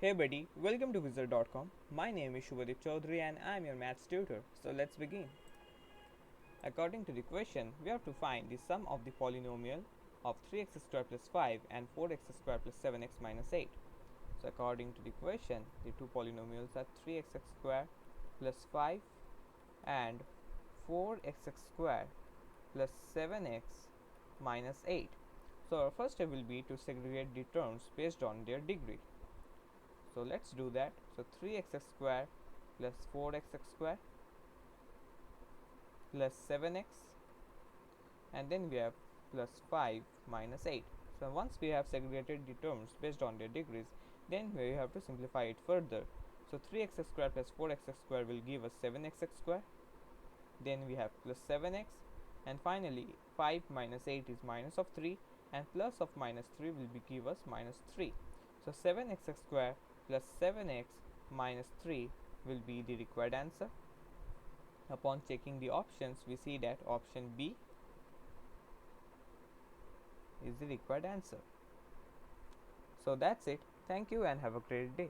Hey buddy, welcome to Wizard.com. My name is Shubhadeep Chaudhary and I am your maths tutor. So let's begin. According to the question, we have to find the sum of the polynomial of 3x squared plus 5 and 4x squared plus 7x minus 8. So according to the question, the two polynomials are 3x squared plus 5 and 4x squared plus 7x minus 8. So our first step will be to segregate the terms based on their degree. So let's do that. So 3x squared plus 4x squared plus 7x, and then we have plus 5 minus 8. So once we have segregated the terms based on their degrees, then we have to simplify it further. So 3x squared plus 4x squared will give us 7x squared. Then we have plus 7x, and finally 5 minus 8 is minus of 3, and plus of minus 3 will give us minus 3. So 7x squared plus 7x minus 3 will be the required answer. Upon checking the options, we see that option B is the required answer. So that's it. Thank you and have a great day.